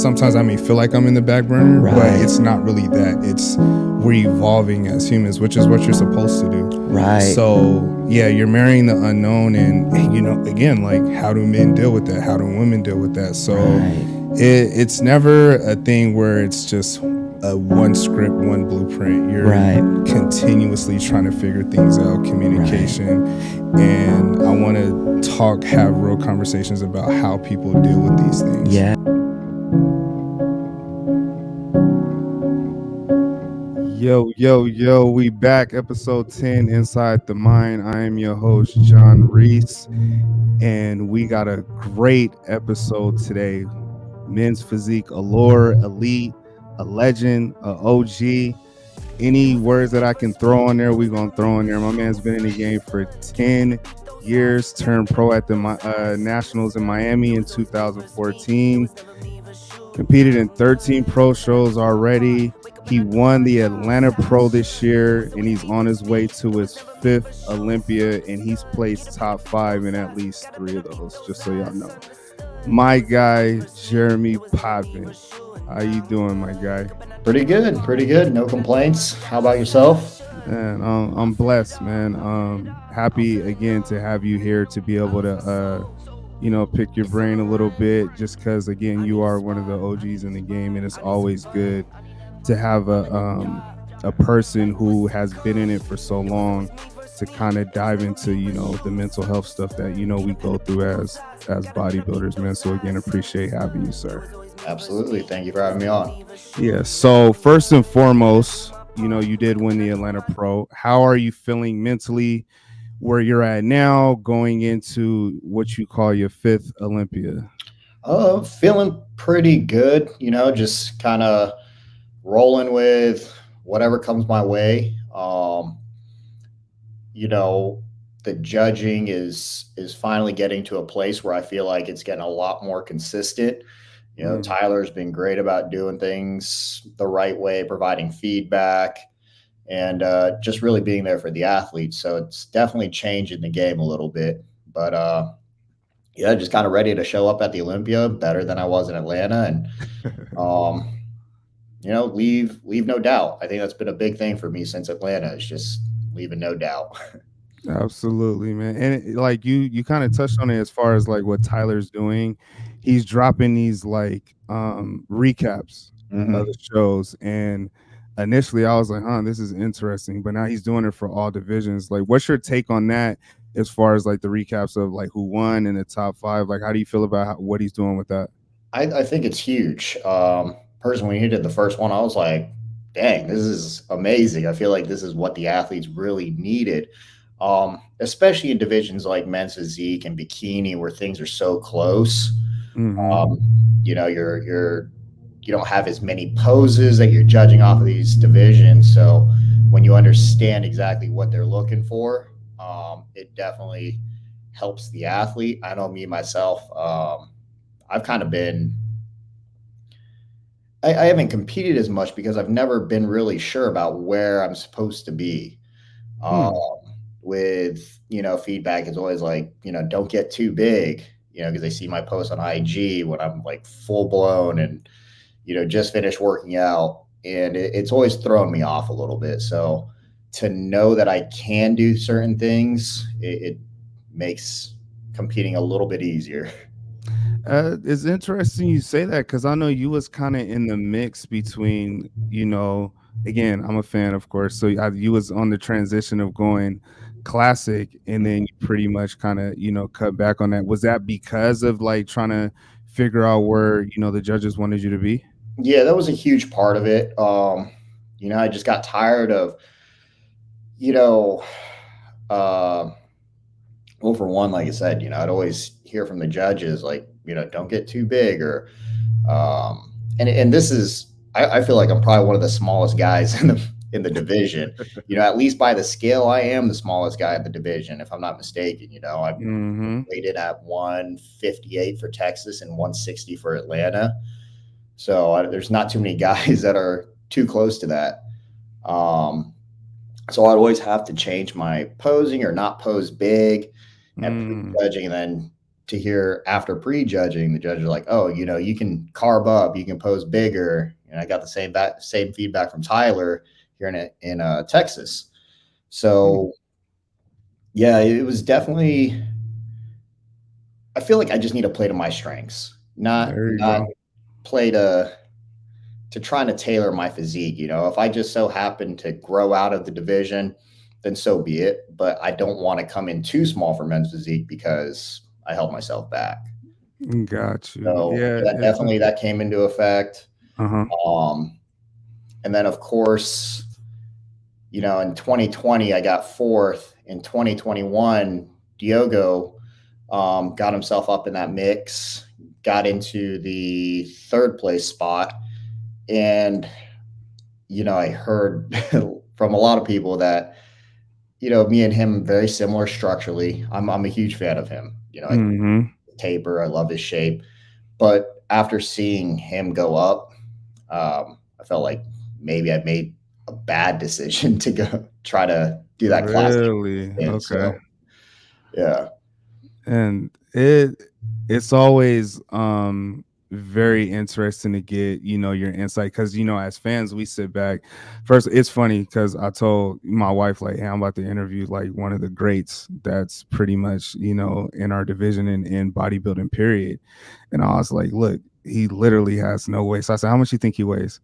sometimes I may feel like I'm in the back burner, but Right. it's not really that. It's we're evolving as humans, which is what you're supposed to do. Right. So yeah, you're marrying the unknown, and again, like, how do men deal with that? How do women deal with that? So Right. it's never a thing where it's just a one script, one blueprint. You're Right. continuously trying to figure things out, communication, and I want to have real conversations about how people deal with these things. Yeah. Yo, we back, episode 10, Inside the Mind. I am your host, John Reese, and we got a great episode today. Men's physique, allure, elite, a legend, a OG. Any words that I can throw on there, we're going to throw in there. My man's been in the game for 10 years, turned pro at the Nationals in Miami in 2014. Competed in 13 pro shows already. He won the Atlanta Pro this year, and he's on his way to his 5th Olympia, and he's placed top 5 in at least 3 of those, just so y'all know. My guy, Jeremy Potvin. How you doing, my guy? Pretty good. No complaints. How about yourself? Man, I'm blessed, man. Happy again to have you here to be able to pick your brain a little bit, just because again you are one of the OGs in the game, and it's always good to have a person who has been in it for so long to kind of dive into the mental health stuff that we go through as bodybuilders, man. So again, appreciate having you, sir. Absolutely. Thank you for having me on. Yeah, so first and foremost, you did win the Atlanta Pro. How are you feeling mentally where you're at now, going into what you call your 5th Olympia? Feeling pretty good, just kind of rolling with whatever comes my way. The judging is finally getting to a place where I feel like it's getting a lot more consistent. Tyler's been great about doing things the right way, providing feedback, and just really being there for the athletes. So it's definitely changing the game a little bit. But yeah, just kind of ready to show up at the Olympia better than I was in Atlanta, and leave no doubt. I think that's been a big thing for me since Atlanta, is just leaving no doubt. Absolutely, man. And like you kind of touched on it as far as like what Tyler's doing. He's dropping these like recaps of the shows, and initially I was like, this is interesting, but now he's doing it for all divisions. Like, what's your take on that as far as like the recaps of like who won in the top 5? Like, how do you feel about what he's doing with that? I think it's huge. Personally, when he did the first one, I was like, dang, this is amazing. I feel like this is what the athletes really needed. Especially in divisions like men's physique and bikini, where things are so close. You don't have as many poses that you're judging off of these divisions. So when you understand exactly what they're looking for, it definitely helps the athlete. I know me myself, I've kind of been. I haven't competed as much because I've never been really sure about where I'm supposed to be. With feedback is always like, don't get too big, because they see my post on IG when I'm like full blown and just finished working out, and it's always thrown me off a little bit. So to know that I can do certain things, it makes competing a little bit easier. It's interesting you say that, because I know you was kind of in the mix between, again, I'm a fan, of course. So you was on the transition of going classic, and then you pretty much kind of, cut back on that. Was that because of like trying to figure out where, the judges wanted you to be? Yeah, that was a huge part of it. I just got tired of, well, for one, like I said, I'd always hear from the judges, like, don't get too big, or, and this is, I feel like I'm probably one of the smallest guys in the division. At least by the scale, I am the smallest guy in the division, if I'm not mistaken. I'm rated at 158 for Texas and 160 for Atlanta. So there's not too many guys that are too close to that. So I'd always have to change my posing or not pose big and judging, and then to hear after prejudging, the judges are like, "Oh, you can carb up, you can pose bigger." And I got the same feedback from Tyler here in Texas. Hmm, So yeah, it was definitely. I feel like I just need to play to my strengths, not there you not go. play to trying to tailor my physique. If I just so happen to grow out of the division, then so be it. But I don't want to come in too small for men's physique because I held myself back. Got you. So Yeah, that it's definitely that came into effect. uh-huh. Um, and then of course, in 2020 I got fourth. In 2021, Diogo got himself up in that mix, got into the third place spot, and I heard from a lot of people that me and him very similar structurally. I'm a huge fan of him. I Mhm. taper. I love his shape. But after seeing him go up, I felt like maybe I made a bad decision to go try to do that classic. Really? And Okay. so, yeah, And it's always very interesting to get, your insight because as fans we sit back. First, it's funny because I told my wife like, hey, I'm about to interview like one of the greats that's pretty much, in our division in bodybuilding period. And I was like, look, he literally has no waist. I said, how much you think he weighs?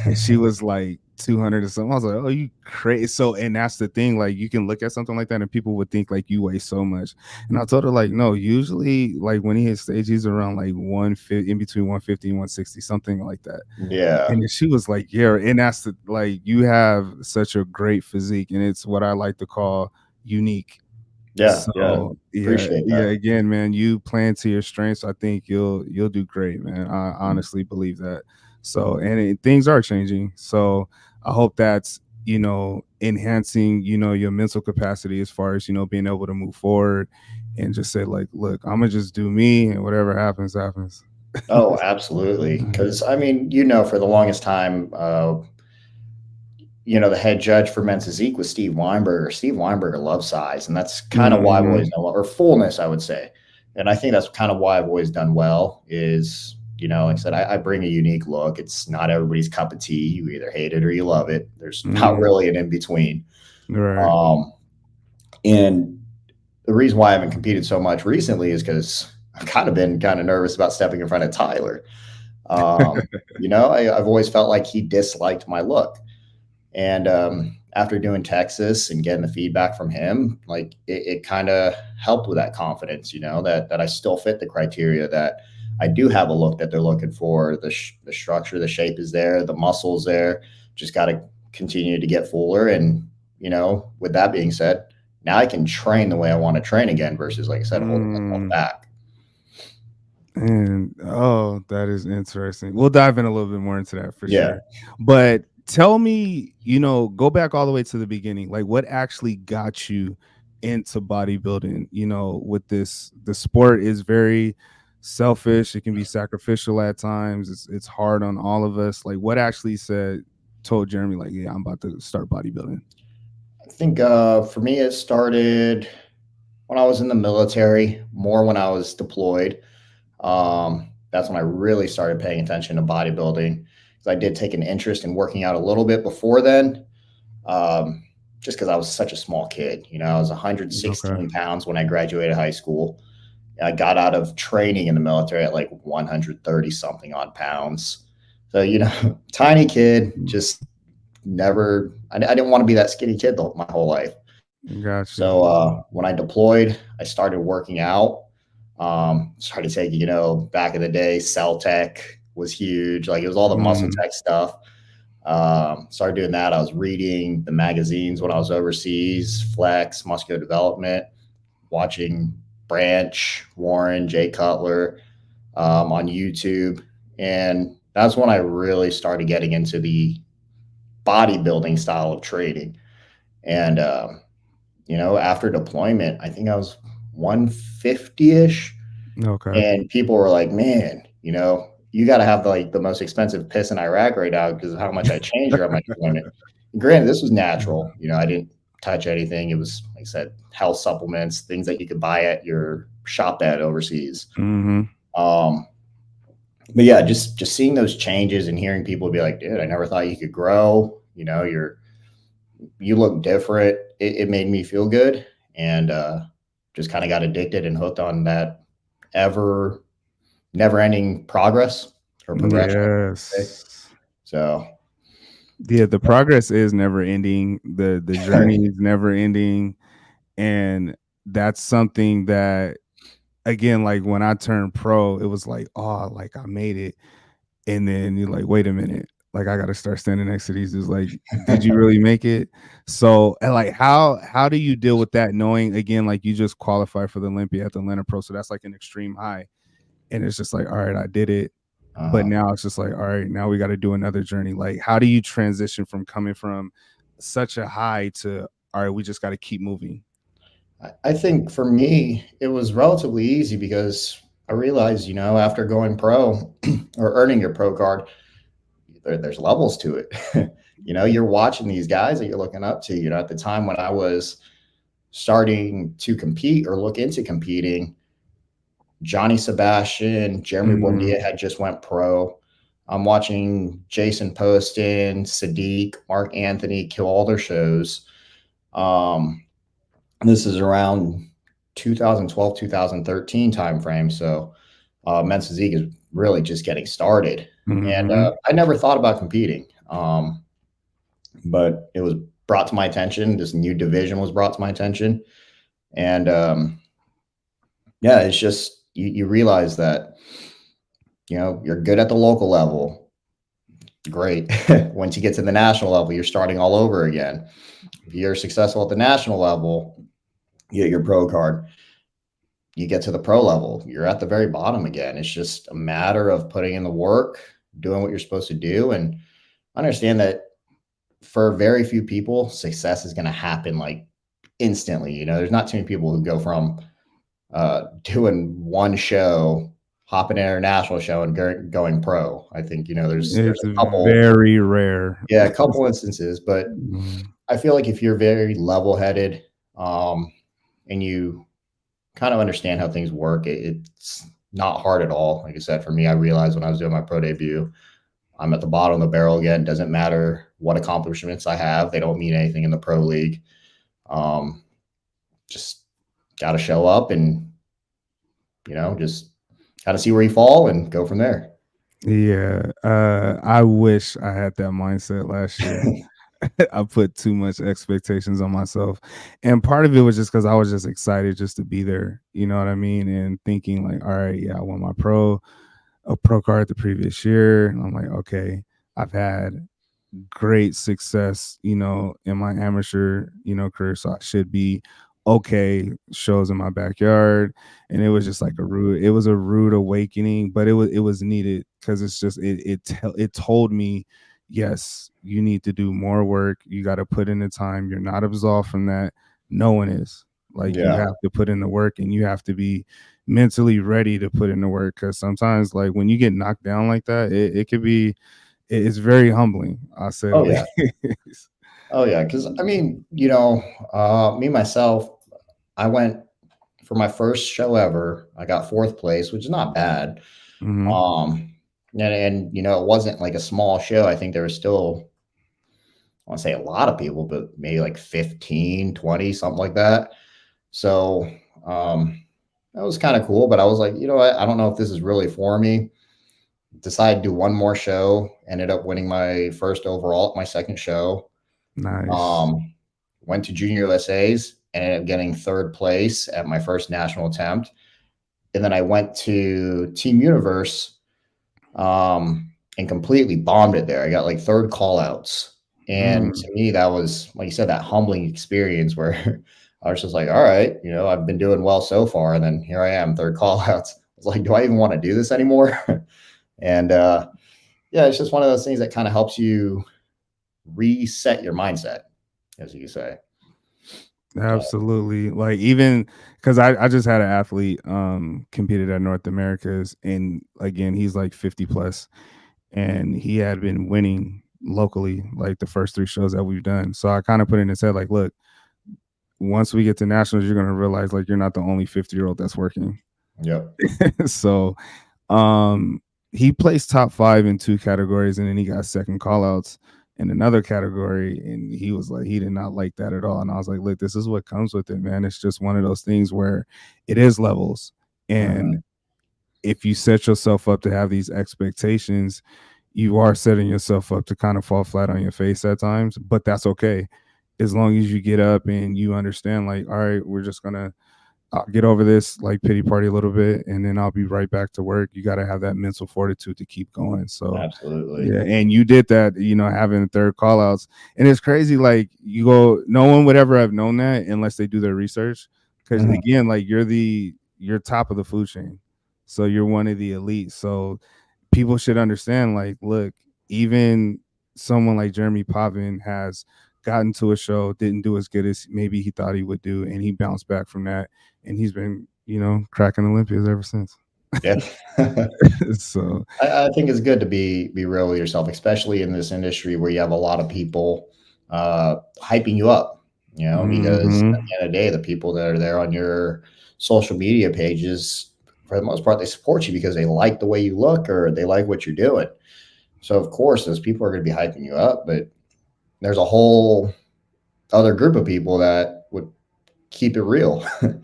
And she was like 200 or something. I was like, oh, you crazy. So, and that's the thing. Like, you can look at something like that and people would think like you weigh so much. And I told her, like, no, usually, like, when he hits stage, he's around like 150, in between 150 and 160, something like that. yeah, And then she was like, yeah. And that's the, like, you have such a great physique. And it's what I like to call unique. yeah, yeah. So yeah, Appreciate yeah. that. Again, man, you playing to your strengths. I think you'll do great, man. I honestly believe that. So, and things are changing. So I hope that's enhancing your mental capacity as far as being able to move forward and just say like, look, I'm gonna just do me, and whatever happens, happens. Oh, absolutely. Because I mean, for the longest time, the head judge for men's physique was Steve Weinberger. Steve Weinberger loves size, and that's kind of why I've Hmm. always done well, or fullness, I would say. And I think that's kind of why I've always done well. Is like I said, I bring a unique look. It's not everybody's cup of tea. You either hate it or you love it. There's not Hmm. really an in between. Right. Um, and the reason why I haven't competed so much recently is because I've kind of been kind of nervous about stepping in front of Tyler. I've always felt like he disliked my look. And after doing Texas and getting the feedback from him, like it kind of helped with that confidence, that I still fit the criteria, that I do have a look that they're looking for. The structure, the shape is there, the muscles there. Just got to continue to get fuller. And with that being said, now I can train the way I want to train again versus, like I said, holding myself Mm. back. And oh, that is interesting. We'll dive in a little bit more into that for Yeah. sure. But tell me, go back all the way to the beginning. Like what actually got you into bodybuilding? With the sport is very selfish, it can be sacrificial at times. It's hard on all of us. Like what actually told Jeremy like, yeah, I'm about to start bodybuilding. I think for me, it started when I was in the military, more when I was deployed. That's when I really started paying attention to bodybuilding because I did take an interest in working out a little bit before then. Um, just because I was such a small kid, I was Okay. 116 pounds when I graduated high school. I got out of training in the military at like 130 something odd pounds. So, tiny kid, just never, I didn't want to be that skinny kid my whole life. Gotcha. So when I deployed, I started working out. Started taking, back in the day, Cell Tech was huge. Like it was all the muscle Mm, tech stuff. Started doing that. I was reading the magazines when I was overseas, Flex, Muscular Development, watching Branch, Warren, Jay Cutler on YouTube. And that's when I really started getting into the bodybuilding style of training. And after deployment, I think I was 150 ish. okay. And people were like, man, you got to have like the most expensive piss in Iraq right now because of how much I changed during my deployment. And granted, this was natural. I didn't touch anything. It was, like I said, health supplements, things that you could buy at your shop at overseas. Mm-hmm. Um, but yeah, just seeing those changes and hearing people be like, dude, I never thought you could grow. You know, you look different. It made me feel good, and just kind of got addicted and hooked on that ever never ending progress or progression. Yes. So Yeah, the progress is never ending. The journey is never ending. And that's something that, again, like when I turned pro, it was like, oh, like I made it. And then you're like, wait a minute, like I gotta start standing next to these dudes. Like, did you really make it? So, and like how do you deal with that, knowing, again, like you just qualified for the Olympia at the Atlanta Pro, so that's like an extreme high. And it's just like, all right, I did it. But uh, now it's just like, all right, now we got to do another journey. Like, how do you transition from coming from such a high to, all right, we just got to keep moving? I think for me, it was relatively easy because I realized, after going pro or earning your pro card, there's levels to it. You're watching these guys that you're looking up to. At the time when I was starting to compete or look into competing, Johnny Sebastian, Jeremy Mm, Buendia had just went pro. I'm watching Jason Poston, Sadiq, Mark Anthony kill all their shows. Um, this is around 2012, 2013 timeframe. So men's physique is really just getting started. And hmm. I never thought about competing, but it was brought to my attention. This new division was brought to my attention. And yeah, it's just you realize that you're good at the local level. Great. Once you get to the national level, you're starting all over again. If you're successful at the national level, you get your pro card. You get to the pro level, you're at the very bottom again. It's just a matter of putting in the work, doing what you're supposed to do, and understand that for very few people, success is going to happen like instantly. There's not too many people who go from doing one show, hopping an international show, and going pro. I think there's It's a couple, very rare. yeah, a couple instances, but Mm, I feel like if you're very level headed, and you kind of understand how things work, it's not hard at all. Like I said, for me, I realized when I was doing my pro debut, I'm at the bottom of the barrel again. Doesn't matter what accomplishments I have; they don't mean anything in the pro league. Um, just got to show up and just kind of see where you fall and go from there. yeah, I wish I had that mindset last year. I put too much expectations on myself. And part of it was just because I was just excited just to be there. You know what I mean? And thinking like, all right, yeah, I won my a pro card the previous year. And I'm like, okay, I've had great success, in my amateur, career. So I should be okay. Shows in my backyard. And it was just like it was a rude awakening, but it was needed, because it's just, it told me, yes, you need to do more work. You got to put in the time. You're not absolved from that. No one is. Like, you Yeah. have to put in the work, and you have to be mentally ready to put in the work. Cause sometimes, like, when you get knocked down like that, it could be, it's very humbling. I'll say the Oh yeah. least. Oh yeah. Because I mean, me myself, I went for my first show ever. I got fourth place, which is not bad. Mhm. And it wasn't like a small show. I think there was still, I want to say a lot of people, but maybe like 15, 20, something like that. So that was kind of cool. But I was like, what? I don't know if this is really for me. Decided to do one more show. Ended up winning my first overall at my second show. Nice. Um, went to Junior USA's and ended up getting third place at my first national attempt. And then I went to Team Universe, and completely bombed it there. I got like third call outs. And Mm. to me, that was, like you said, that humbling experience where I was just like, all right, I've been doing well so far. And then here I am, third call outs. I was like, do I even want to do this anymore? And yeah, it's just one of those things that kind of helps you reset your mindset, as you say. So, Absolutely. Like, even because I just had an athlete competed at North America's, and again, he's like 50 plus, and he had been winning locally like the first three shows that we've done. So I kind of put in his head like, look, once we get to nationals, you're gonna realize like you're not the only 50-year-old that's working. Yep. So um he placed top 5 in 2 categories, and then he got second callouts in another category, and he was like he did not like that at all. And I was like, look, this is what comes with it, man. It's just one of those things where it is levels. And Mhm. if you set yourself up to have these expectations, you are setting yourself up to kind of fall flat on your face at times, but that's okay. As long as you get up and you understand, like, all right, we're just gonna I'll get over this like pity party a little bit, and then I'll be right back to work. You got to have that mental fortitude to keep going. So, Absolutely. yeah, and you did that, having third call outs. And it's crazy. Like, you go, no one would ever have known that unless they do their research. Cause Mhm. again, like you're top of the food chain. So you're one of the elite. So people should understand, like, look, even someone like Jeremy Potvin has gotten to a show, didn't do as good as maybe he thought he would do, and he bounced back from that, and he's been, cracking Olympias ever since. Yeah. So, I think it's good to be real with yourself, especially in this industry where you have a lot of people hyping you up, because at mhm, the end of the day, the people that are there on your social media pages, for the most part, they support you because they like the way you look or they like what you're doing. So, of course, those people are going to be hyping you up, but there's a whole other group of people that would keep it real, and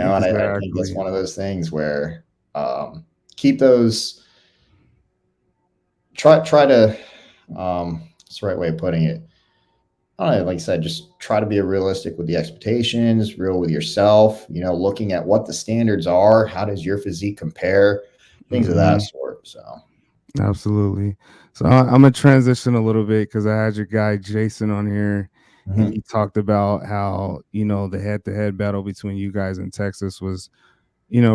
I think that's exactly. one of those things where um, keep those try to what's the right way of putting it? I don't know, like I said, just try to be realistic with the expectations, real with yourself, looking at what the standards are, how does your physique compare, things of that Mhm, sort. So absolutely. So I'm gonna transition a little bit because I had your guy Jason on here, and mhm. he talked about how the head-to-head battle between you guys in Texas was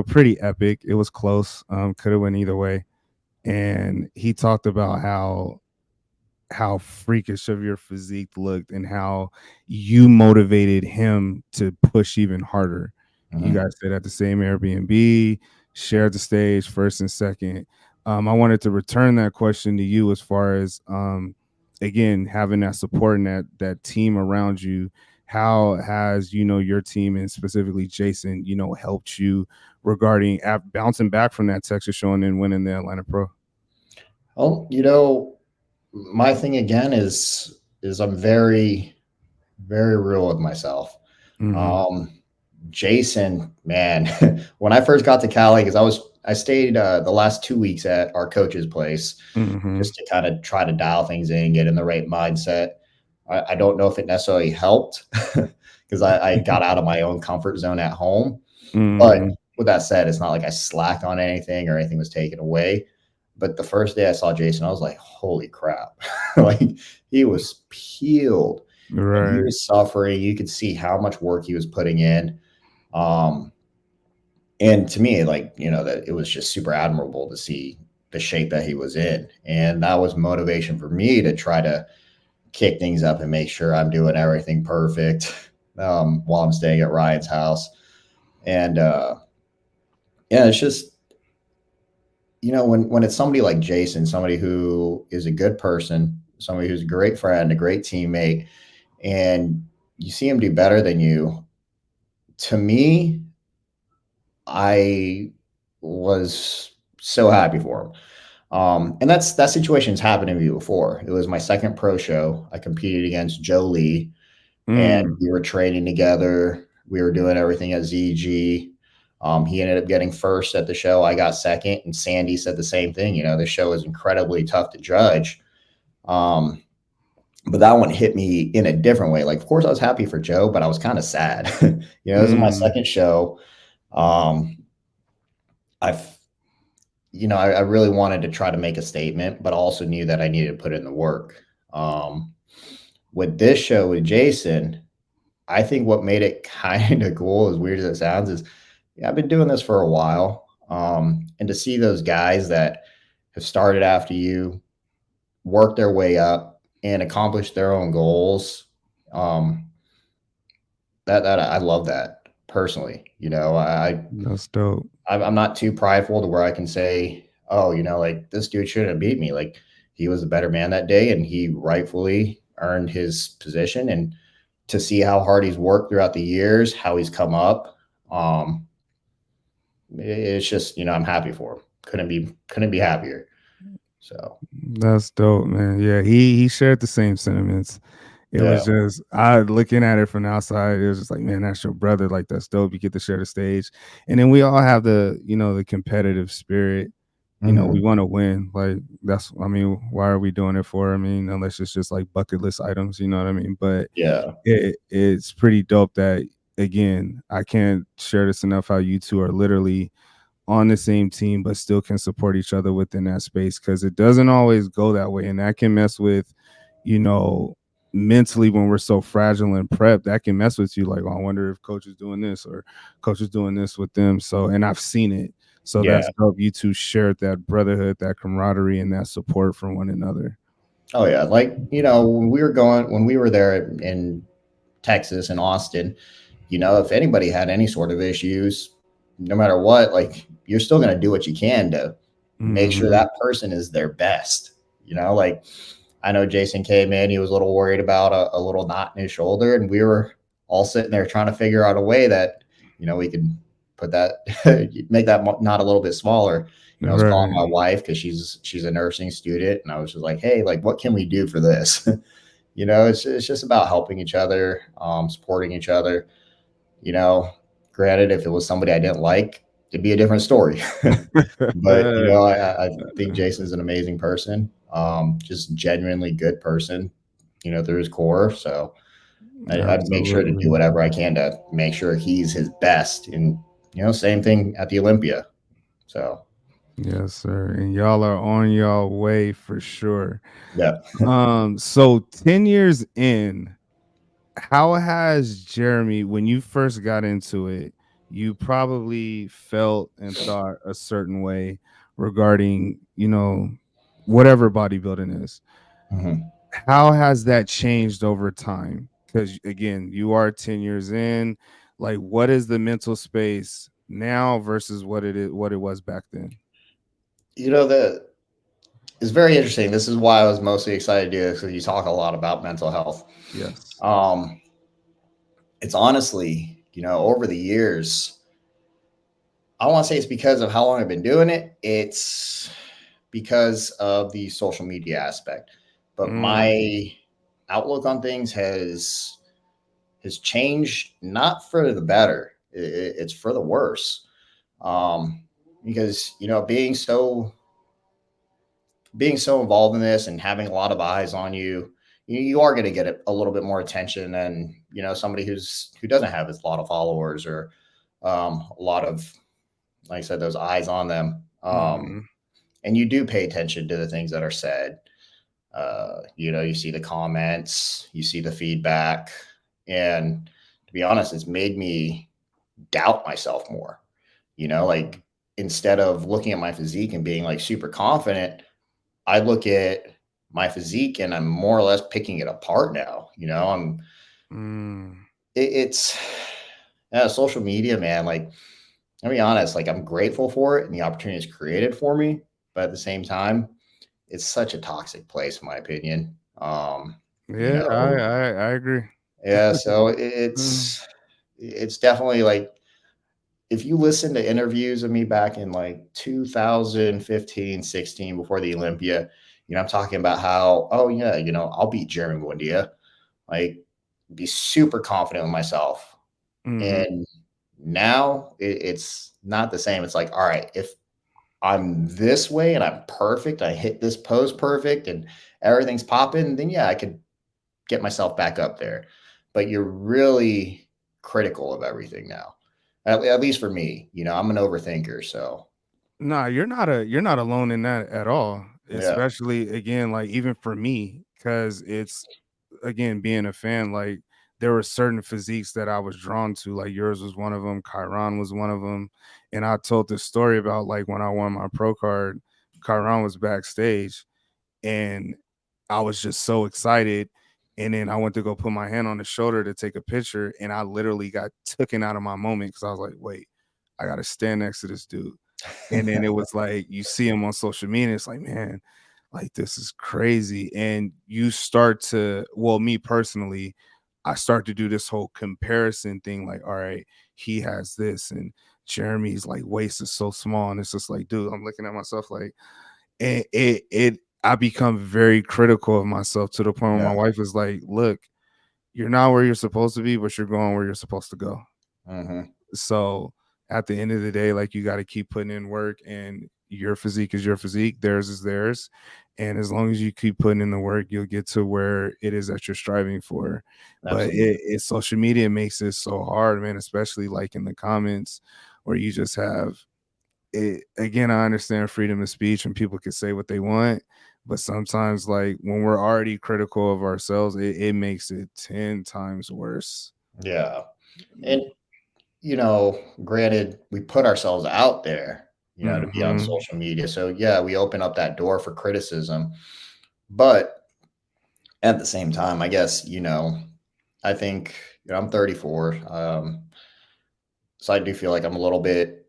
pretty epic. It was close. Could have went either way. And he talked about how freakish of your physique looked and how you motivated him to push even harder. You Mhm. guys stayed at the same Airbnb, shared the stage first and second. I wanted to return that question to you as far as again having that support and that team around you. How has your team and specifically Jason helped you regarding bouncing back from that Texas show and then winning the Atlanta Pro? Well, my thing again is I'm very, very real with myself. Hmm. Um, Jason, man, when I first got to Cali, because I stayed the last 2 weeks at our coach's place Hmm. just to kind of try to dial things in, get in the right mindset. I don't know if it necessarily helped because I got out of my own comfort zone at home. But Hmm. with that said, it's not like I slacked on anything or anything was taken away. But the first day I saw Jason, I was like, holy crap. Like he was peeled and he Right. was suffering. You could see how much work he was putting in. Um, and to me, like, that it was just super admirable to see the shape that he was in. And that was motivation for me to try to kick things up and make sure I'm doing everything perfect while I'm staying at Ryan's house. And yeah, it's just, when it's somebody like Jason, somebody who is a good person, somebody who's a great friend, a great teammate, and you see him do better than you, to me, I was so happy for him. And that situation's happened to me before. It was my second pro show. I competed against Joe Lee, and Mm, we were training together. We were doing everything at ZG. He ended up getting first at the show. I got second, and Sandy said the same thing. The show is incredibly tough to judge. Um, but that one hit me in a different way. Like, of course, I was happy for Joe, but I was kind of sad. This is my mm, second show. Um, I I really wanted to try to make a statement, but also knew that I needed to put in the work. Um, with this show with Jason, I think what made it kind of cool, as weird as it sounds, is yeah, I've been doing this for a while. And to see those guys that have started after you, work their way up, and accomplish their own goals, um, that I love that personally. that's dope. I'm not too prideful to where I can say, "Oh, like this dude shouldn't have beat me." Like he was the better man that day, and he rightfully earned his position. And to see how hard he's worked throughout the years, how he's come up. Um, it's just, I'm happy for him. Couldn't be happier. So That's dope, man. Yeah, he shared the same sentiments. It was yeah. just I looking at it from the outside, it was just like, man, that's your brother. Like that's dope. You get to share the stage. And then we all have the competitive spirit. We Hmm. want to win. Like that's I mean, why are we doing it for? I mean, unless it's just like bucket list items, you know what I mean? But Yeah. it's pretty dope that again, I can't share this enough how you two are literally on the same team but still can support each other within that space because it doesn't always go that way and that can mess with you know mentally when we're so fragile and prep that can mess with you like, oh, I wonder if coach is doing this or coach is doing this with them. So and I've seen it, so Yeah. that's dope. You two shared that brotherhood, that camaraderie, and that support from one another. Oh yeah. Like, when we were there in Texas and Austin, if anybody had any sort of issues, no matter what, like you're still going to do what you can to make sure Hmm. that person is their best. Like I know Jason came in, he was a little worried about a little knot in his shoulder, and we were all sitting there trying to figure out a way that, we could put that, make that knot a little bit smaller. I was calling Right. my wife because she's a nursing student, and I was just like, hey, like, what can we do for this? It's just about helping each other, supporting each other. You know, Granted, if it was somebody I didn't like, it'd be a different story. But I think Jason's an amazing person, just genuinely good person, through his core. So I'd make sure to do Absolutely. whatever I can to make sure he's his best. And same thing at the Olympia. So Yes, sir. And y'all are on y'all way for sure. yeah. So 10 years in, how has Jeremy, when you first got into it, you probably felt and thought a certain way regarding, whatever bodybuilding is. Mhm. How has that changed over time? Because again, you are 10 years in. Like, what is the mental space now versus what it was back then? The It's very interesting. This is why I was mostly excited to do this because you talk a lot about mental health. Yes. Um, it's honestly, over the years, I don't want to say it's because of how long I've been doing it. It's because of the social media aspect. But Mm, my outlook on things has changed, not for the better. It's for the worse. Um, because being so involved in this and having a lot of eyes on you, you are going to get a little bit more attention than somebody who doesn't have a lot of followers or a lot of, like I said, those eyes on them. mhm, And you do pay attention to the things that are said. You see the comments, you see the feedback, and to be honest, it's made me doubt myself more. Like instead of looking at my physique and being like super confident, I look at my physique and I'm more or less picking it apart now. mm. It's yeah, social media, man. Like, I'll be honest, like I'm grateful for it and the opportunity it's created for me, but at the same time, it's such a toxic place, in my opinion. You Yeah, I know, I I agree. yeah. So Mm, it's definitely like if you listen to interviews of me back in like 2015, 16, before the Olympia, I'm talking about how, oh yeah, I'll beat Jeremy Buendia, like be super confident with myself. mhm, And now it's not the same. It's like, all right, if I'm this way and I'm perfect, I hit this pose perfect and everything's popping, then yeah, I could get myself back up there. But you're really critical of everything now. At least for me, I'm an overthinker. So nah, you're not alone in that at all, yeah. especially, again, like, even for me, because it's again, being a fan, like, there were certain physiques that I was drawn to, like, yours was one of them, Chiron was one of them, and I told this story about, like, when I won my pro card, Chiron was backstage, and I was just so excited, and then I went to go put my hand on his shoulder to take a picture, and I literally got taken out of my moment because I was like, "Wait, I gotta stand next to this dude." And then it was like, you see him on social media, it's like, man, like, this is crazy, and you start to, well, me personally, I start to do this whole comparison thing, like, all right, he has this, and Jeremy's like waist is so small, and it's just like, dude, I'm looking at myself like, it I become very critical of myself to the point where Yeah. my wife is like, look, you're not where you're supposed to be, but you're going where you're supposed to go. Hmm. So at the end of the day, like, you got to keep putting in work, and your physique is your physique, theirs is theirs. And as long as you keep putting in the work, you'll get to where it is that you're striving for. But Absolutely. social media makes it so hard, man, especially like in the comments where you just have it. Again, I understand freedom of speech and people can say what they want, but sometimes, like, when we're already critical of ourselves, it makes it 10 times worse. Yeah. And granted, we put ourselves out there, to be on Hmm. social media. So yeah, we open up that door for criticism. But at the same time, I guess, I think, I'm 34. So I do feel like I'm a little bit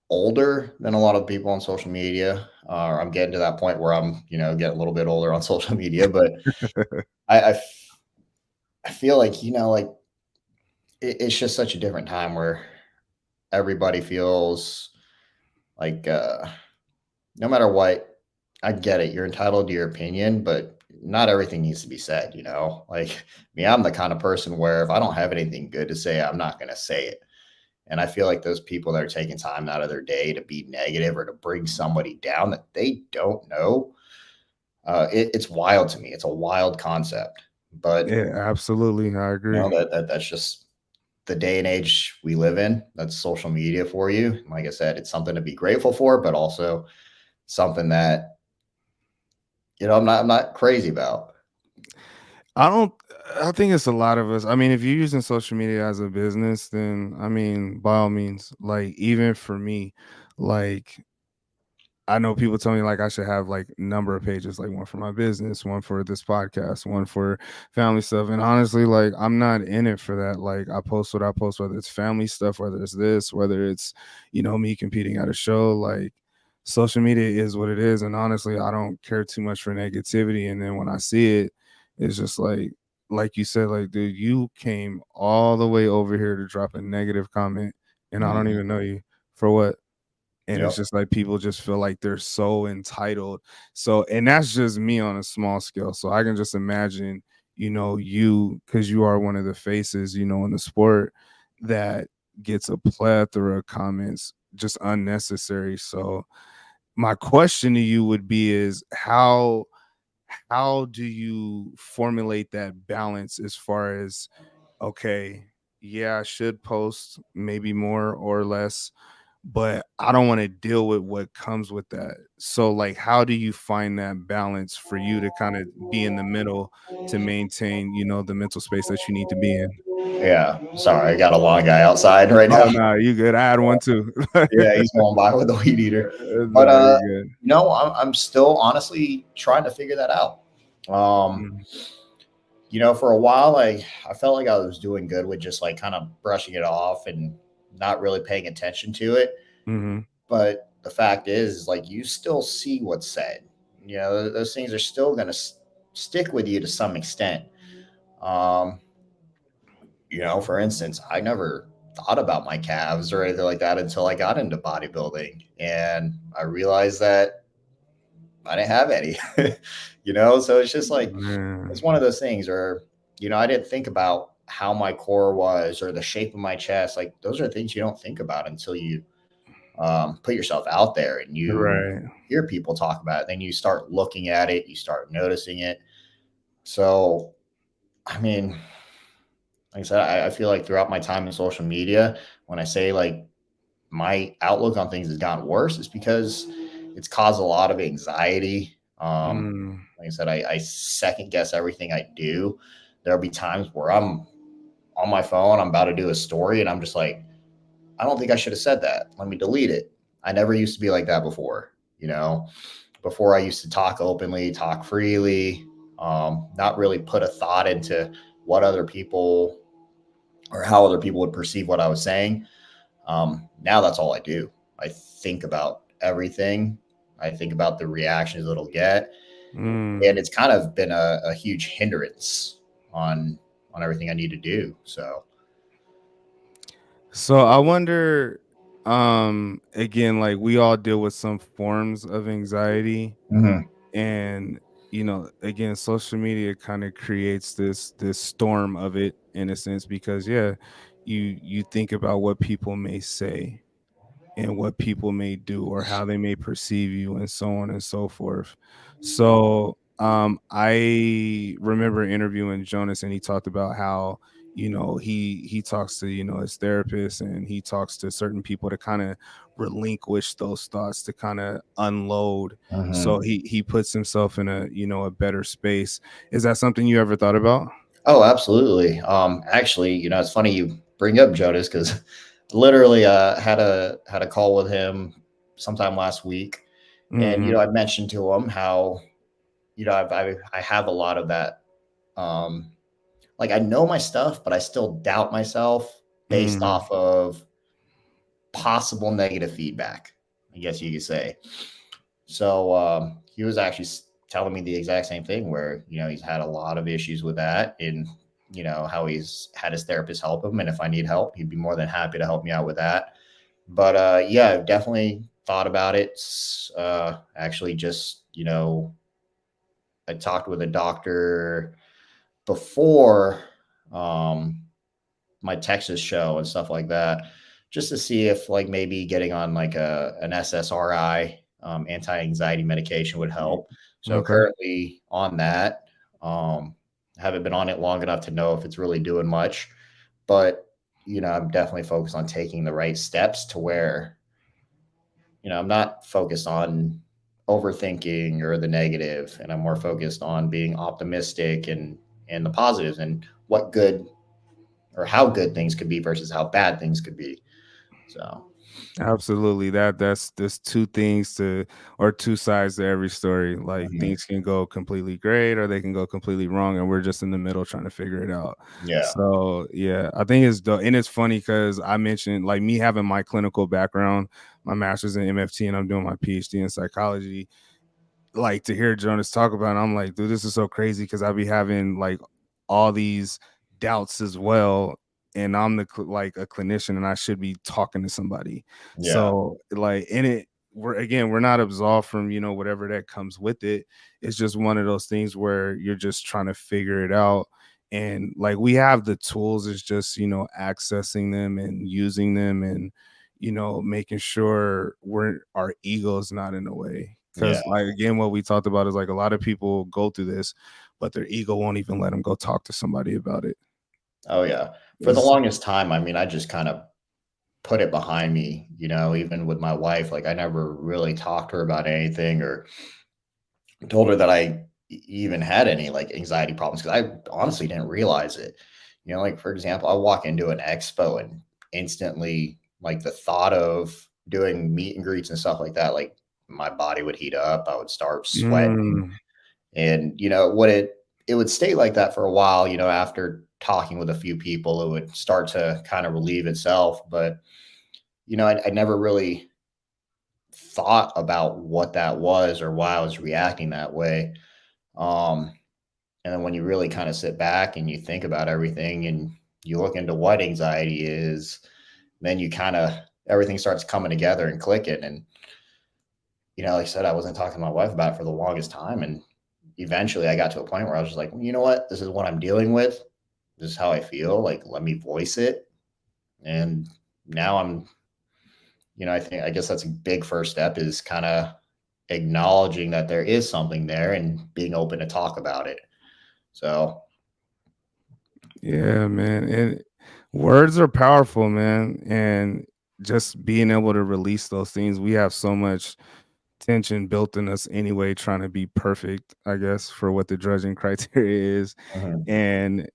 older than a lot of people on social media. I'm getting to that point where I'm, getting a little bit older on social media, but I feel like, like it's just such a different time where everybody feels like, no matter what, I get it. You're entitled to your opinion, but not everything needs to be said, Like me, I'm the kind of person where if I don't have anything good to say, I'm not going to say it. And I feel like those people that are taking time out of their day to be negative or to bring somebody down that they don't know, it's wild to me. It's a wild concept, but Yeah, absolutely. I agree. that's just the day and age we live in. That's social media for you. Like I said, it's something to be grateful for, but also something that I'm not crazy about. I don't I think it's a lot of us. I mean, if you're using social media as a business, then I mean, by all means, like, even for me, like, I know people tell me like I should have like number of pages, like one for my business, one for this podcast, one for family stuff. And honestly, like, I'm not in it for that. Like, I post what I post, whether it's family stuff, whether it's this, whether it's, me competing at a show. Like, social media is what it is. And honestly, I don't care too much for negativity. And then when I see it, it's just like you said, like, dude, you came all the way over here to drop a negative comment, and I don't Mhm. even know you for what. And it's Yep. just like people just feel like they're so entitled. So, and that's just me on a small scale. So I can just imagine, you, because you are one of the faces, in the sport that gets a plethora of comments, just unnecessary. So my question to you would be is how do you formulate that balance as far as, okay, yeah, I should post maybe more or less, but I don't want to deal with what comes with that. So, like, how do you find that balance for you to kind of be in the middle to maintain, the mental space that you need to be in? Yeah. Sorry, I got a long guy outside right now. Oh no, you good. I had one too. Yeah, he's going by with the weed eater. But No, you're good. I'm still honestly trying to figure that out. Um, Mhm. for a while, I felt like I was doing good with just like kind of brushing it off and not really paying attention to it. Mhm. But the fact is like you still see what's said. Those things are still going to stick with you to some extent. Um, for instance, I never thought about my calves or anything like that until I got into bodybuilding. And I realized that I didn't have any, So it's just like, it's Man. one of those things where, I didn't think about how my core was or the shape of my chest. Like, those are things you don't think about until you put yourself out there and you Right. hear people talk about it. Then you start looking at it, you start noticing it. So, I mean, like I said, I feel like throughout my time in social media, when I say like my outlook on things has gotten worse, it's because it's caused a lot of anxiety. Mm. Like I said, I second guess everything I do. There'll be times where I'm on my phone, I'm about to do a story, and I'm just like, I don't think I should have said that. Let me delete it. I never used to be like that before. Before I used to talk openly, talk freely, not really put a thought into what other people or how other people would perceive what I was saying. Now that's all I do. I think about everything. I think about the reactions it'll get, Mm. and it's kind of been a huge hindrance on on everything I need to do. So, So I wonder, again, like we all deal with some forms of anxiety, mhm, and again, social media kind of creates this storm of it in a sense, because yeah, you think about what people may say and what people may do or how they may perceive you and so on and so forth. So I remember interviewing Jonas, and he talked about how he talks to his therapist, and he talks to certain people to kind of relinquish those thoughts, to kind of unload, so mhm. he puts himself in a better space. Is that something you ever thought about? Oh, absolutely. Actually, it's funny you bring up Jonas because literally had a call with him sometime last week, and Mm-hmm. I mentioned to him how I have a lot of that. Um, like I know my stuff, but I still doubt myself based Mm-hmm. off of possible negative feedback, I guess you could say. So he was actually telling me the exact same thing where, he's had a lot of issues with that and, how he's had his therapist help him. And if I need help, he'd be more than happy to help me out with that. But yeah, I've definitely thought about it. Actually, just, I talked with a doctor before um, my Texas show and stuff like that, just to see if like maybe getting on like an SSRI, anti-anxiety medication would help. So Okay. currently on that, haven't been on it long enough to know if it's really doing much, but I'm definitely focused on taking the right steps to where I'm not focused on overthinking or the negative, and I'm more focused on being optimistic and the positives and what good or how good things could be versus how bad things could be. So, Absolutely. There's two things to or two sides to every story. Like mhm. things can go completely great or they can go completely wrong, and we're just in the middle trying to figure it out. Yeah. So yeah, I think and it's funny because I mentioned like me having my clinical background, my master's in MFT, and I'm doing my PhD in psychology. Like to hear Jonas talk about it, I'm like, dude, this is so crazy because I be having like all these doubts as well. And I'm like a clinician, and I should be talking to somebody. Yeah. So like in it, we're not absolved from, whatever that comes with it. It's just one of those things where you're just trying to figure it out. And like we have the tools, it's just, accessing them and using them, and making sure our ego is not in the way. Yeah. Because like again, what we talked about is like a lot of people go through this, but their ego won't even let them go talk to somebody about it. Oh, yeah. For the It's, longest time, I mean, I just kind of put it behind me, even with my wife. Like, I never really talked to her about anything or told her that I even had any like anxiety problems because I honestly didn't realize it. Like, for example, I walk into an expo and instantly, like, the thought of doing meet and greets and stuff like that, like, my body would heat up. I would start sweating. mm, And, what it would stay like that for a while, after talking with a few people, it would start to kind of relieve itself. But, I never really thought about what that was or why I was reacting that way. Um, and then when you really kind of sit back and you think about everything and you look into what anxiety is, then you kind of everything starts coming together and clicking. And, like I said, I wasn't talking to my wife about it for the longest time. And eventually I got to a point where I was just like, you know what? This is what I'm dealing with. This is how I feel. Like, let me voice it. And now I guess that's a big first step is kind of acknowledging that there is something there and being open to talk about it. So, yeah, man. And words are powerful, man. And just being able to release those things, we have so much tension built in us anyway, trying to be perfect, I guess, for what the judging criteria is. mhm, And,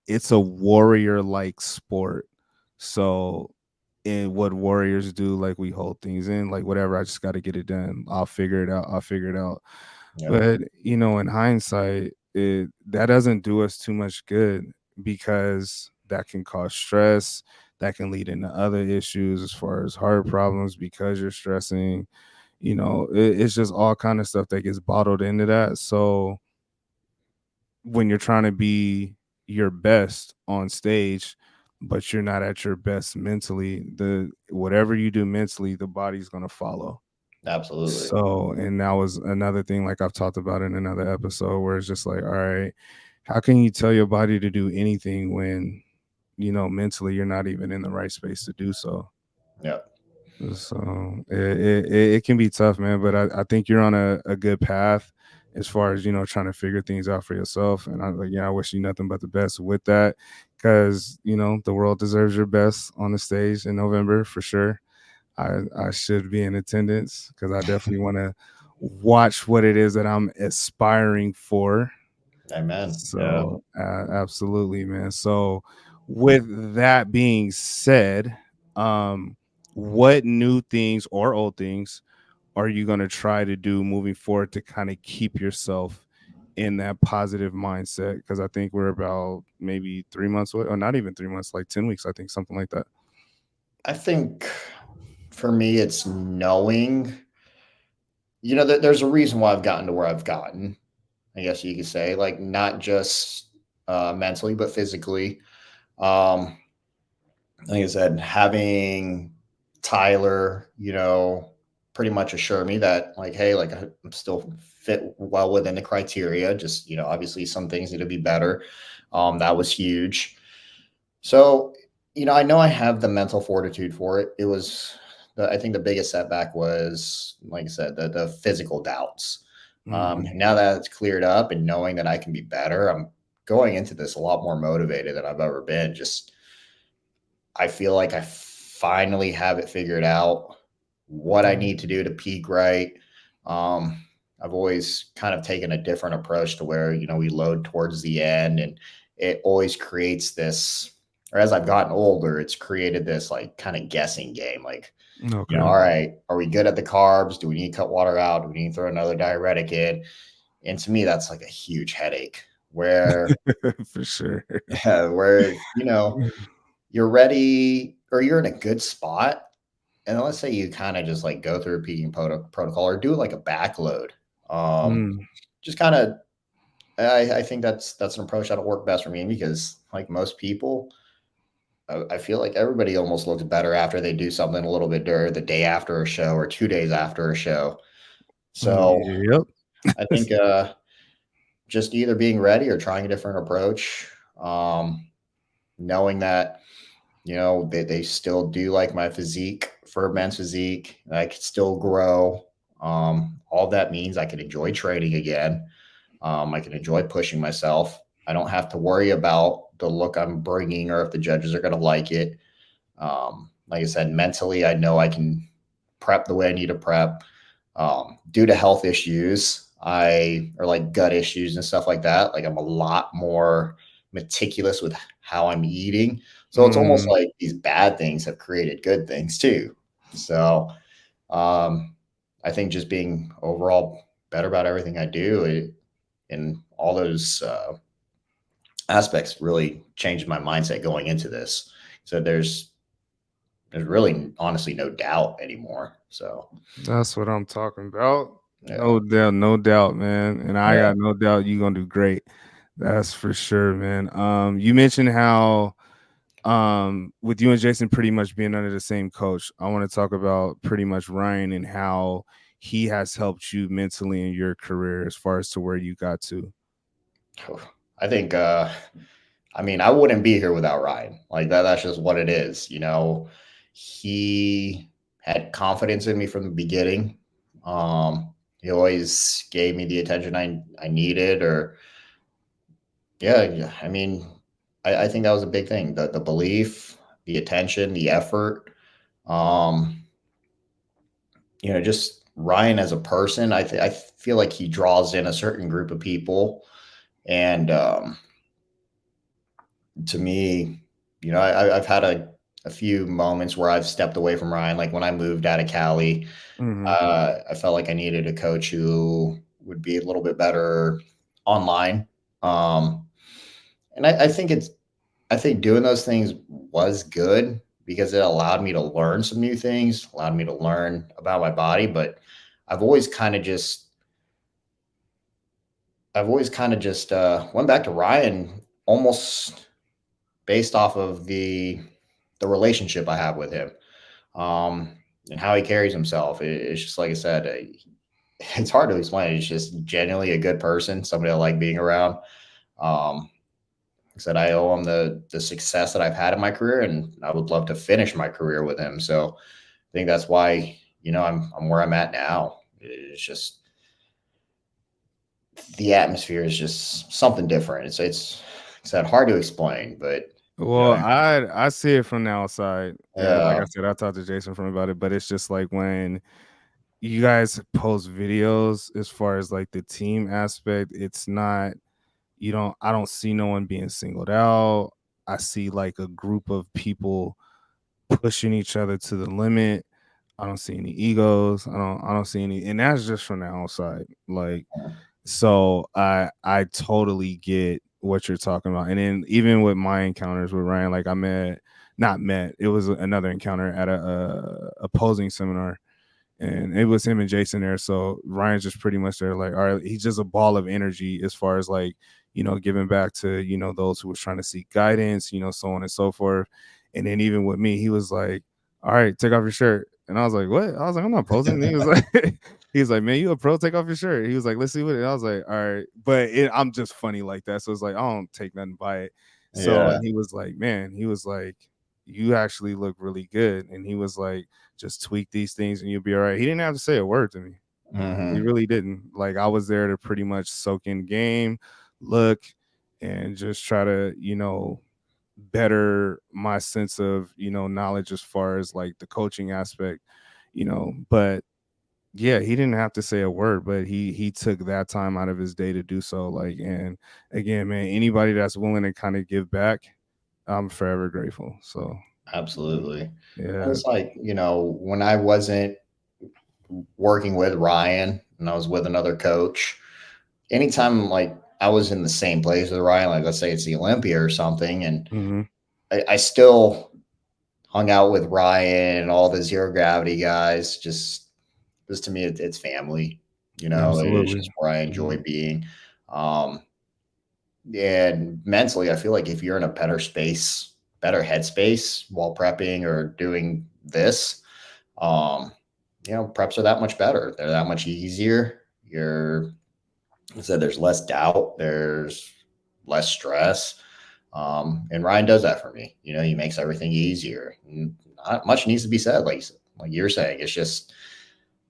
it's a warrior like sport. So, in what warriors do, like we hold things in, like whatever, I just got to get it done. I'll figure it out. I'll figure it out. yeah, But, in hindsight, that doesn't do us too much good, because that can cause stress. That can lead into other issues as far as heart problems because you're stressing. It's just all kind of stuff that gets bottled into that. So when you're trying to be, your best on stage, but you're not at your best mentally, the whatever you do mentally, the body's gonna follow. Absolutely. So, and that was another thing, like I've talked about in another episode, where it's just like, all right, how can you tell your body to do anything when, mentally you're not even in the right space to do so? Yeah. So it can be tough, man. But I think you're on a good path as far as trying to figure things out for yourself. And I wish you nothing but the best with that, because the world deserves your best on the stage in November for sure. I should be in attendance because I definitely want to watch what it is that I'm aspiring for. Amen. Yeah. So absolutely, man. So with that being said, um, what new things or old things are you going to try to do moving forward to kind of keep yourself in that positive mindset? Because I think we're about maybe 3 months away, or not even 3 months, like 10 weeks, I think, something like that. I think for me, it's knowing, that there's a reason why I've gotten to where I've gotten, I guess you could say, like not just mentally, but physically. Um, like I said, having Tyler, pretty much assure me that, like, hey, like I'm still fit well within the criteria. Just, obviously some things need to be better. That was huge. So, I know I have the mental fortitude for it. It was, I think the biggest setback was, like I said, the physical doubts. Hmm. Now that it's cleared up and knowing that I can be better, I'm going into this a lot more motivated than I've ever been. Just, I feel like I finally have it figured out what I need to do to peak right. Um, I've always kind of taken a different approach to where, we load towards the end, and it always creates this, or as I've gotten older, it's created this like kind of guessing game. Like, Okay. all right, are we good at the carbs? Do we need to cut water out? Do we need to throw another diuretic in? And to me, that's like a huge headache where, For sure. where, you're ready or you're in a good spot. And then let's say you kind of just like go through a peaking protocol or do like a backload. Um, Mm, just kind of, I think that's an approach that'll work best for me because, like most people, I feel like everybody almost looks better after they do something a little bit during the day after a show or 2 days after a show. So yep. I think just either being ready or trying a different approach, knowing that they still do like my physique for men's physique. I could still grow. All that means I can enjoy training again. I can enjoy pushing myself. I don't have to worry about the look I'm bringing or if the judges are going to like it. Like I said, mentally, I know I can prep the way I need to prep. Due to health issues, or like gut issues and stuff like that, like I'm a lot more meticulous with how I'm eating. So it's almost Mm, like these bad things have created good things too. So um, I think just being overall better about everything I do in all those aspects really changed my mindset going into this. So there's really honestly no doubt anymore. So that's what I'm talking about. yeah, No doubt, man. And I yeah. got no doubt you're gonna do great. That's for sure, man. You mentioned how with you and Jason pretty much being under the same coach. I want to talk about pretty much Ryan and how he has helped you mentally in your career as far as to where you got to. I think I mean, I wouldn't be here without Ryan. Like that's just what it is. He had confidence in me from the beginning. He always gave me the attention I needed or yeah. I mean, I think that was a big thing. The belief, the attention, the effort. Um, just Ryan as a person, I feel like he draws in a certain group of people. And to me, I've had a few moments where I've stepped away from Ryan. Like when I moved out of Cali, Hmm. I felt like I needed a coach who would be a little bit better online. Um, and I think doing those things was good because it allowed me to learn some new things, allowed me to learn about my body. But I've always kind of just, I've always kind of just went back to Ryan almost based off of the relationship I have with him, um, and how he carries himself. It's just like I said, it's hard to explain. He's just genuinely a good person, somebody I like being around. Like I said, I owe him the success that I've had in my career, and I would love to finish my career with him. So I think that's why I'm where I'm at now. It's just the atmosphere is just something different. It's that hard to explain, but you Well, know, I see it from the outside, and like I yeah, said, I talked to Jason from about it, but it's just like when you guys post videos as far as like the team aspect, it's not I don't see no one being singled out. I see like a group of people pushing each other to the limit. I don't see any egos. I don't see any, and that's just from the outside. Like, so I totally get what you're talking about. And then even with my encounters with Ryan, like I met not met, it was another encounter at a opposing seminar, and it was him and Jason there. So Ryan's just pretty much there, like, all right, he's just a ball of energy as far as like, giving back to, those who was trying to seek guidance, so on and so forth. And then even with me, he was like, all right, take off your shirt. And I was like, what? I was like, I'm not posing. And he was like, he was like, man, you a pro, take off your shirt. He was like, let's see what it. I was like, all right. But I'm just funny like that. So it's like, I don't take nothing by it. So, yeah, and he was like, man, he was like, you actually look really good. And he was like, just tweak these things and you'll be all right. He didn't have to say a word to me. He hmm, really didn't. Like I was there to pretty much soak in game, look, and just try to, better my sense of, knowledge as far as like the coaching aspect, but yeah, he didn't have to say a word, but he took that time out of his day to do so. Like, and again, man, anybody that's willing to kind of give back, I'm forever grateful. So absolutely. yeah. It's like when I wasn't working with Ryan and I was with another coach, anytime like I was in the same place with Ryan, like let's say it's the Olympia or something, and Hmm. I still hung out with Ryan and all the zero gravity guys. Just to me, it's family. It's Absolutely. just where I enjoy Mhm. being. Um, and mentally, I feel like if you're in a better space, better headspace while prepping or doing this, um, preps are that much better. They're that much easier. Like I said, there's less doubt. There's less stress. And Ryan does that for me. He makes everything easier. Not much needs to be said, like you're saying. It's just,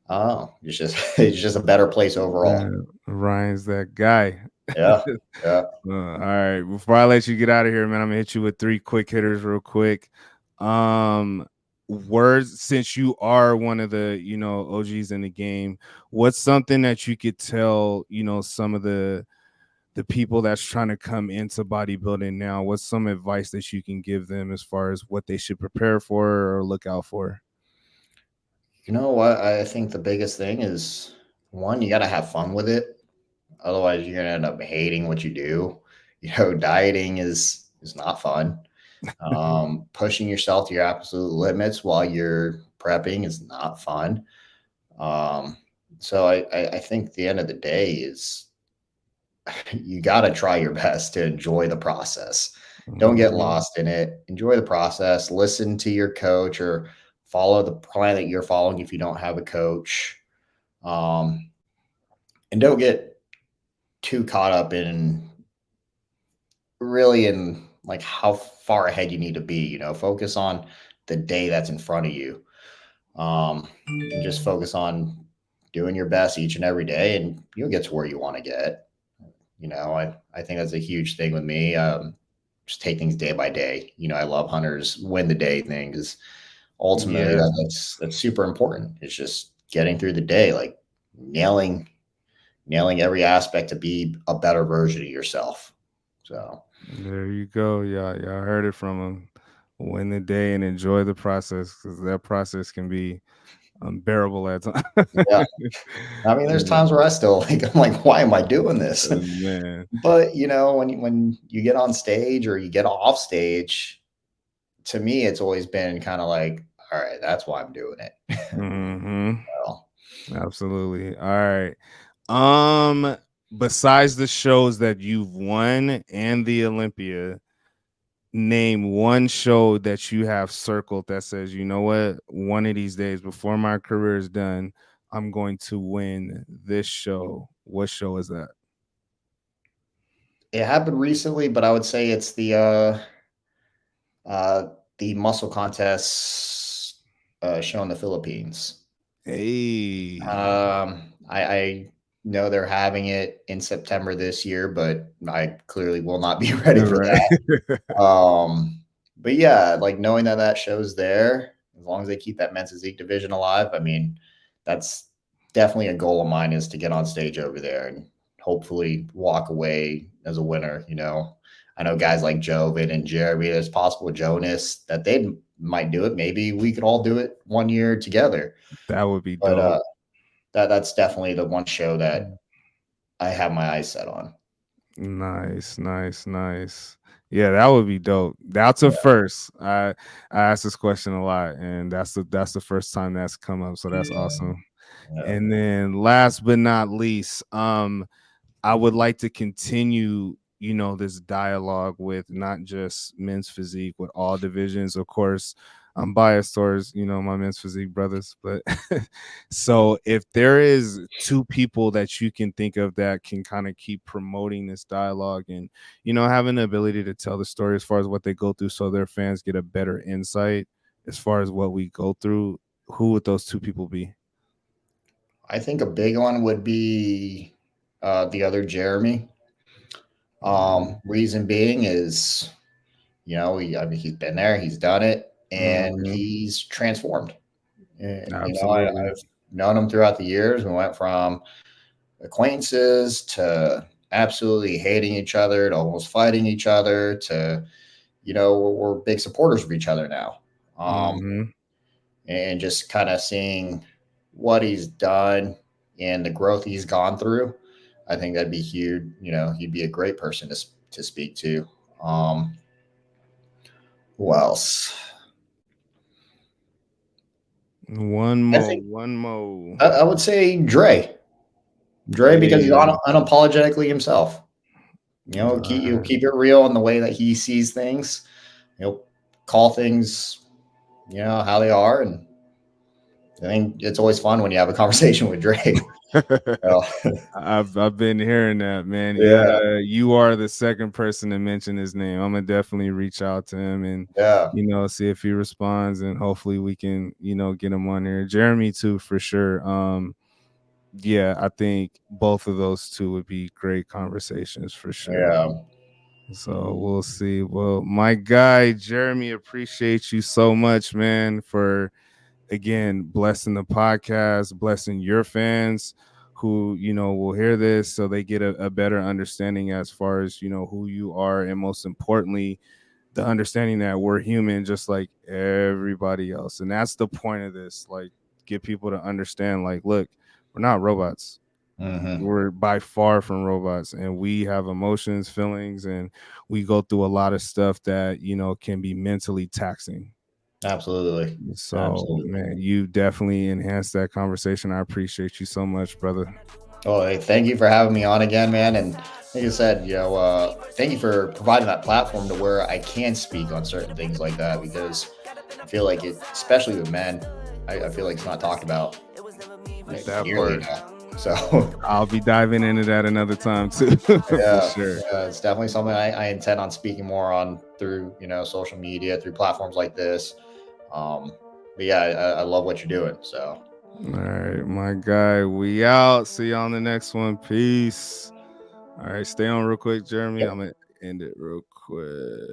oh, it's just it's just a better place overall. Ryan's that guy. Yeah, yeah. All right. Before I let you get out of here, man, I'm gonna hit you with three quick hitters real quick. Um, words since you are one of the OGs in the game, what's something that you could tell some of the people that's trying to come into bodybuilding now? What's some advice that you can give them as far as what they should prepare for or look out for? You know what? I think the biggest thing is one, you got to have fun with it. Otherwise, you're gonna end up hating what you do. Dieting is not fun. Pushing yourself to your absolute limits while you're prepping is not fun. Um, so I think the end of the day is you got to try your best to enjoy the process. Don't get Mhm. lost in it. Enjoy the process. Listen to your coach or follow the plan that you're following if you don't have a coach. Um, and don't get too caught up in really in like how far ahead you need to be. Focus on the day that's in front of you. And just focus on doing your best each and every day, and you'll get to where you want to get. I think that's a huge thing with me. Just take things day by day. I love Hunter's win the day thing because ultimately Yeah. that's super important. It's just getting through the day, like nailing nailing every aspect to be a better version of yourself. So There you go. Yeah, yeah, I heard it from him. Win the day and enjoy the process because that process can be unbearable at times. yeah, I mean, there's times where I still like I'm like, why am I doing this? Man. But when you get on stage or you get off stage, to me, it's always been kind of like, all right, that's why I'm doing it. Mhm. Well, Absolutely. All right. Um, besides the shows that you've won and the Olympia, name one show that you have circled that says, you know what, one of these days before my career is done, I'm going to win this show. What show is that? It happened recently, but I would say it's uh, the muscle contests show in the Philippines. Hey. I know they're having it in September this year, but I clearly will not be ready All for right. that. But yeah, like knowing that that show's there, as long as they keep that men's physique division alive, I mean, that's definitely a goal of mine is to get on stage over there and hopefully walk away as a winner. You know, I know guys like Jovid and Jeremy. There's possible Jonas that they might do it. Maybe we could all do it one year together. That would be But dope. that's definitely the one show that I have my eyes set on. Nice, nice, nice. Yeah, that would be dope. That's a Yeah, first. I ask this question a lot, and that's the first time that's come up. So that's awesome. yeah. And then last but not least, I would like to continue, this dialogue with not just men's physique, with all divisions. Of course, I'm biased towards, my men's physique brothers, but so if there is two people that you can think of that can kind of keep promoting this dialogue and, having the ability to tell the story as far as what they go through so their fans get a better insight as far as what we go through, who would those two people be? I think a big one would be the other Jeremy. Reason being is, I mean, he's been there, he's done it, and Mhm. he's transformed. And Absolutely. I've known him throughout the years. We went from acquaintances to absolutely hating each other to almost fighting each other to, we're big supporters of each other now. Mhm. And just kind of seeing what he's done and the growth he's gone through, I think that'd be huge. He'd be a great person to speak to. Um, who else? One I more, think one more. I would say Dre. Dre because he's Hey, unapologetically himself. He'll alright. keep it real in the way that he sees things. He'll call things, how they are, and I think it's always fun when you have a conversation with Dre. So, I've been hearing that, man. yeah, Yeah, you are the second person to mention his name. I'm gonna definitely reach out to him and yeah, see if he responds, and hopefully we can get him on there. Jeremy too, for sure. Yeah, I think both of those two would be great conversations for sure. yeah, So we'll see. Well, my guy Jeremy, appreciate you so much, man, for again blessing the podcast, blessing your fans who will hear this so they get a better understanding as far as who you are, and most importantly the understanding that we're human just like everybody else. And that's the point of this, like, get people to understand, like, look, we're not robots. hmm, We're by far from robots, and we have emotions, feelings, and we go through a lot of stuff that can be mentally taxing. absolutely, So, absolutely. man, you definitely enhanced that conversation. I appreciate you so much, brother. Well, hey, thank you for having me on again, man. And like I said, thank you for providing that platform to where I can speak on certain things like that because I feel like it, especially with men, I feel like it's not talked about That nearly part. enough. So, I'll be diving into that another time too, for yeah, sure. yeah, it's definitely something I intend on speaking more on through, social media, through platforms like this. Um, but yeah, I love what you're doing. So, All right, my guy. We out. See you on the next one. Peace. All right, stay on real quick, Jeremy. yep. I'm gonna end it real quick.